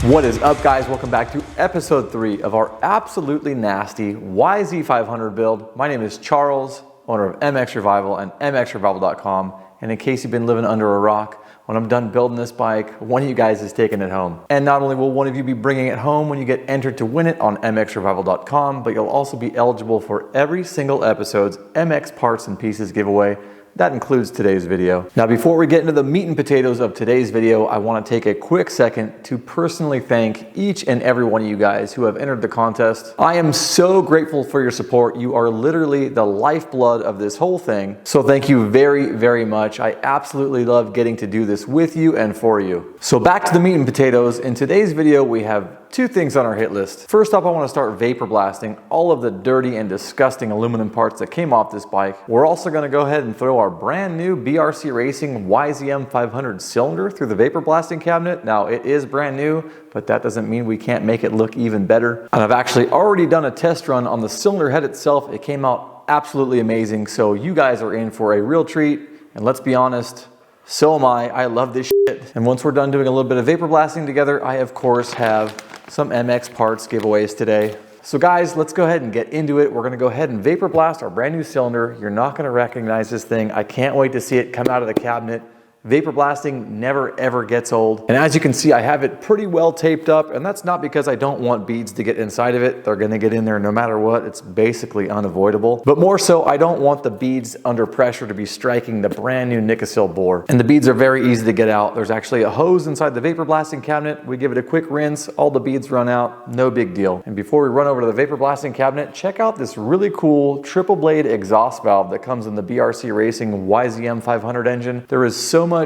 What is up, guys? Welcome back to episode 3 of our absolutely nasty YZ500 build. My name is Charles, owner of mXrevival and mXrevival.com. And in case you've been living under a rock, when I'm done building this bike, one of you guys is taking it home. And not only will one of you be bringing it home when you get entered to win it on mXrevival.com, but you'll also be eligible for every single episode's MX parts and pieces giveaway. That includes today's video. Now, before we get into the meat and potatoes of today's video, I want to take a quick second to personally thank each and every one of you guys who have entered the contest. I am so grateful for your support. You are literally the lifeblood of this whole thing. So thank you very, very much. I absolutely love getting to do this with you and for you. So back to the meat and potatoes. In today's video, we have 2 things on our hit list. First up, I want to start vapor blasting all of the dirty and disgusting aluminum parts that came off this bike. We're also going to go ahead and throw our brand new BRC Racing YZM500 cylinder through the vapor blasting cabinet. Now, it is brand new, but that doesn't mean we can't make it look even better. And I've actually already done a test run on the cylinder head itself. It came out absolutely amazing. So you guys are in for a real treat. And let's be honest, so am I. I love this shit. And once we're done doing a little bit of vapor blasting together, I of course have some MX parts giveaways today. So guys, let's go ahead and get into it. We're gonna go ahead and vapor blast our brand new cylinder. You're not gonna recognize this thing. I can't wait to see it come out of the cabinet. Vapor blasting never ever gets old. And as you can see, I have it pretty well taped up, and that's not because I don't want beads to get inside of it. They're gonna get in there no matter what. It's basically unavoidable. But more so, I don't want the beads under pressure to be striking the brand new Nicosil bore. And the beads are very easy to get out. There's actually a hose inside the vapor blasting cabinet. We give it a quick rinse, all the beads run out, no big deal. And before we run over to the vapor blasting cabinet, check out this really cool triple blade exhaust valve that comes in the BRC Racing YZM500 engine. There is so much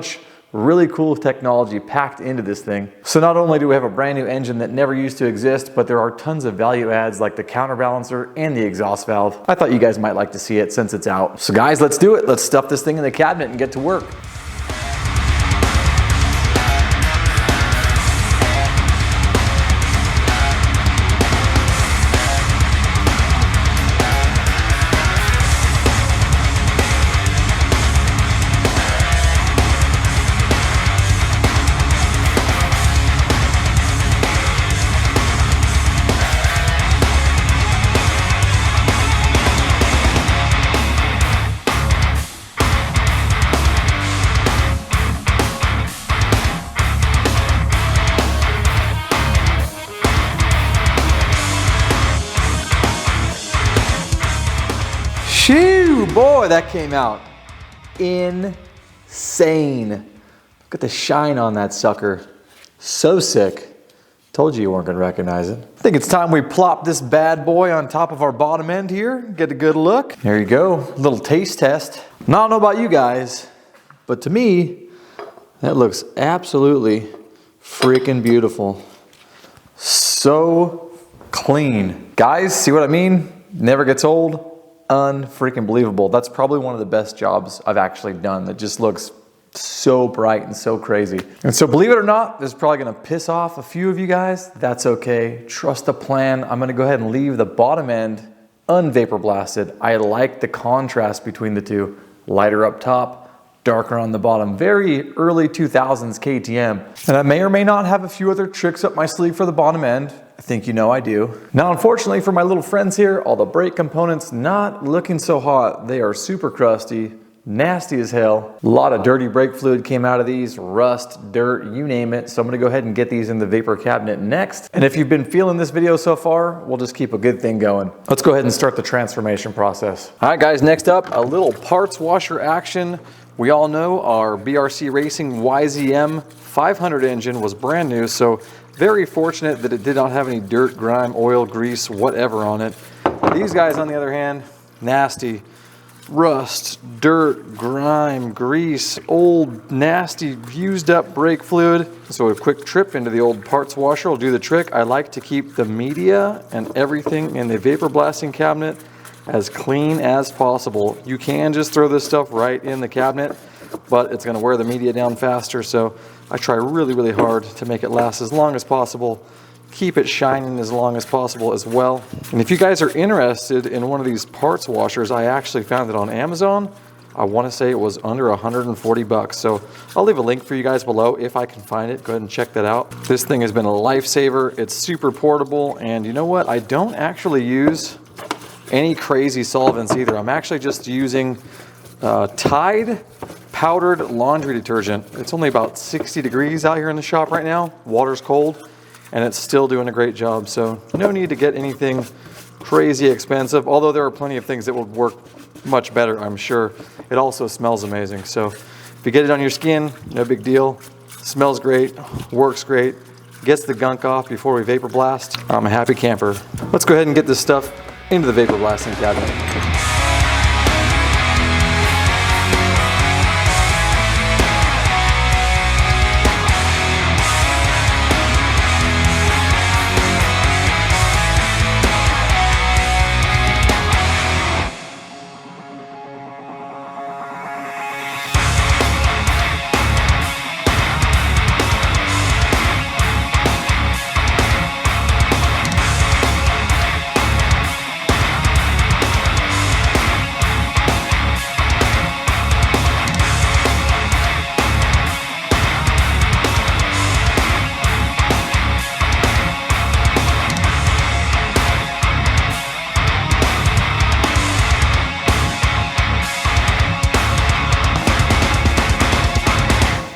really cool technology packed into this thing. So not only do we have a brand new engine that never used to exist, but there are tons of value adds like the counterbalancer and the exhaust valve. I thought you guys might like to see it since it's out. So guys, let's do it. Let's stuff this thing in the cabinet and get to work. Shoo, boy, that came out insane. Look at the shine on that sucker. So sick. Told you weren't gonna recognize it. I think it's time we plop this bad boy on top of our bottom end here. Get a good look. There you go, little taste test. Now, I don't know about you guys, but to me, that looks absolutely freaking beautiful. So clean. Guys, see what I mean? Never gets old. Unfreaking believable. That's probably one of the best jobs I've actually done. That just looks so bright and so crazy. And so believe it or not, this is probably gonna piss off a few of you guys. That's okay. Trust the plan. I'm gonna go ahead and leave the bottom end unvapor blasted. I like the contrast between the two. Lighter up top, darker on the bottom. Very early 2000s KTM. And I may or may not have a few other tricks up my sleeve for the bottom end. I think you know I do. Now, unfortunately for my little friends here, all the brake components not looking so hot. They are super crusty, nasty as hell. A lot of dirty brake fluid came out of these, rust, dirt, you name it. So I'm gonna go ahead and get these in the vapor cabinet next. And if you've been feeling this video so far, we'll just keep a good thing going. Let's go ahead and start the transformation process. All right, guys, next up, a little parts washer action. We all know our BRC Racing YZM500 engine was brand new, so very fortunate that it did not have any dirt, grime, oil, grease, whatever on it. These guys, on the other hand, nasty. Rust, dirt, grime, grease, old, nasty, used up brake fluid. So a quick trip into the old parts washer will do the trick. I like to keep the media and everything in the vapor blasting cabinet as clean as possible. You can just throw this stuff right in the cabinet, but it's gonna wear the media down faster. So I try really, really hard to make it last as long as possible. Keep it shining as long as possible as well. And if you guys are interested in one of these parts washers, I actually found it on Amazon. I want to say it was under 140 bucks. So I'll leave a link for you guys below if I can find it. Go ahead and check that out. This thing has been a lifesaver. It's super portable, and you know what? I don't actually use any crazy solvents either. I'm actually just using Tide powdered laundry detergent. It's only about 60 degrees out here in the shop right now. Water's cold, and it's still doing a great job. So no need to get anything crazy expensive, although there are plenty of things that will work much better, I'm sure. It also smells amazing. So if you get it on your skin, no big deal. Smells great, works great, gets the gunk off before we vapor blast. I'm a happy camper. Let's go ahead and get this stuff into the vapor blasting cabinet.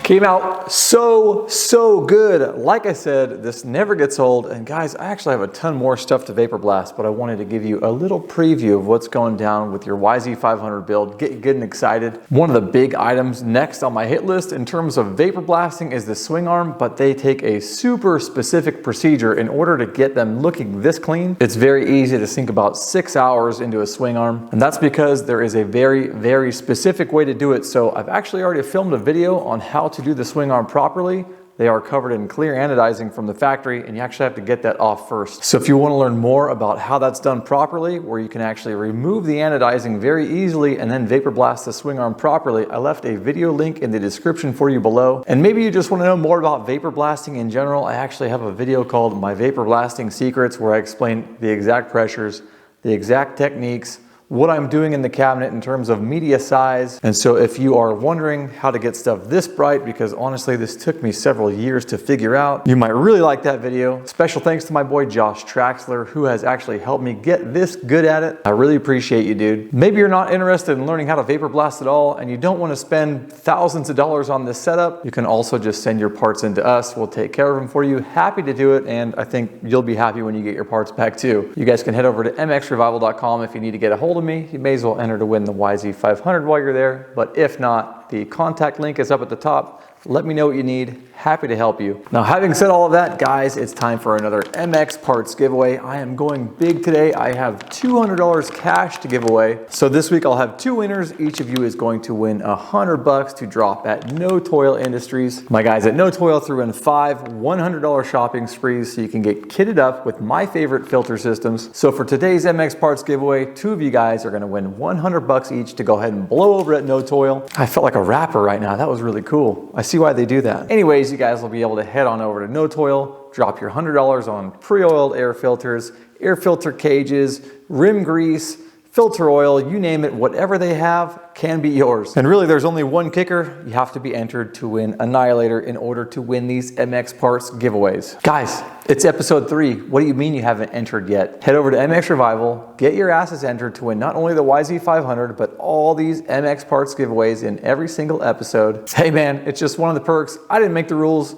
Came out so good. Like I said, this never gets old. And guys, I actually have a ton more stuff to vapor blast, but I wanted to give you a little preview of what's going down with your YZ500 build. Getting excited. One of the big items next on my hit list in terms of vapor blasting is the swing arm, but they take a super specific procedure in order to get them looking this clean. It's very easy to sink about 6 hours into a swing arm, and that's because there is a very specific way to do it. So I've actually already filmed a video on how to do the swing arm properly. They are covered in clear anodizing from the factory, and you actually have to get that off first. So if you want to learn more about how that's done properly, where you can actually remove the anodizing very easily and then vapor blast the swing arm properly, I left a video link in the description for you below. And maybe you just want to know more about vapor blasting in general. I actually have a video called My Vapor Blasting Secrets where I explain the exact pressures, the exact techniques, what I'm doing in the cabinet in terms of media size. And so if you are wondering how to get stuff this bright, because honestly this took me several years to figure out, you might really like that video. Special thanks to my boy Josh Traxler, who has actually helped me get this good at it. I really appreciate you, dude. Maybe you're not interested in learning how to vapor blast at all and you don't want to spend thousands of dollars on this setup. You can also just send your parts into us. We'll take care of them for you. Happy to do it, and I think you'll be happy when you get your parts back too. You guys can head over to mXrevival.com if you need to get a hold of me. You may as well enter to win the YZ500 while you're there, but if not, the contact link is up at the top. Let me know what you need. Happy to help you. Now, having said all of that, guys, it's time for another MX parts giveaway. I am going big today. I have $200 cash to give away. So this week I'll have 2 winners. Each of you is going to win $100 to drop at No Toil Industries. My guys at No Toil threw in 5 $100 shopping sprees so you can get kitted up with my favorite filter systems. So for today's MX parts giveaway, 2 of you guys are going to win $100 each to go ahead and blow over at No Toil. I felt like a rapper right now. That was really cool. I see why they do that. Anyways, you guys will be able to head on over to No Toil, drop your $100 on pre-oiled air filters, air filter cages, rim grease, filter oil, you name it, whatever they have can be yours. And really there's only one kicker. You have to be entered to win ANIHLATR in order to win these MX parts giveaways. Guys, it's episode 3. What do you mean you haven't entered yet? Head over to mXrevival, get your asses entered to win not only the YZ500, but all these MX parts giveaways in every single episode. Hey man, it's just one of the perks. I didn't make the rules.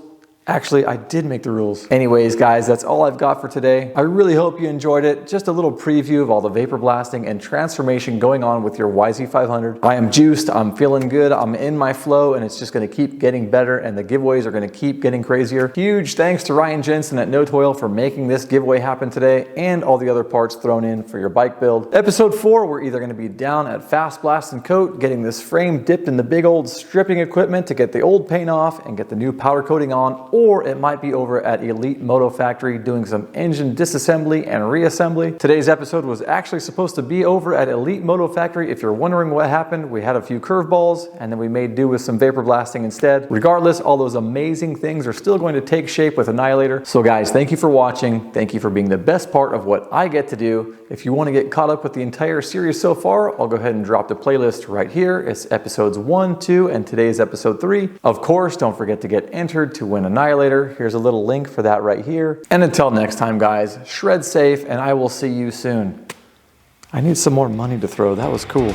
Actually, I did make the rules. Anyways, guys, that's all I've got for today. I really hope you enjoyed it. Just a little preview of all the vapor blasting and transformation going on with your YZ500. I am juiced, I'm feeling good, I'm in my flow, and it's just gonna keep getting better, and the giveaways are gonna keep getting crazier. Huge thanks to Ryan Jensen at No Toil for making this giveaway happen today, and all the other parts thrown in for your bike build. Episode 4, we're either gonna be down at Fast Blast and Coat, getting this frame dipped in the big old stripping equipment to get the old paint off and get the new powder coating on, or it might be over at Elite Moto Factory doing some engine disassembly and reassembly. Today's episode was actually supposed to be over at Elite Moto Factory. If you're wondering what happened, we had a few curveballs and then we made do with some vapor blasting instead. Regardless, all those amazing things are still going to take shape with ANIHLATR. So guys, thank you for watching. Thank you for being the best part of what I get to do. If you want to get caught up with the entire series so far, I'll go ahead and drop the playlist right here. It's episodes 1, 2, and today's episode 3. Of course, don't forget to get entered to win ANIHLATR. Here's a little link for that right here. And until next time, guys, shred safe, and I will see you soon. I need some more money to throw. That was cool.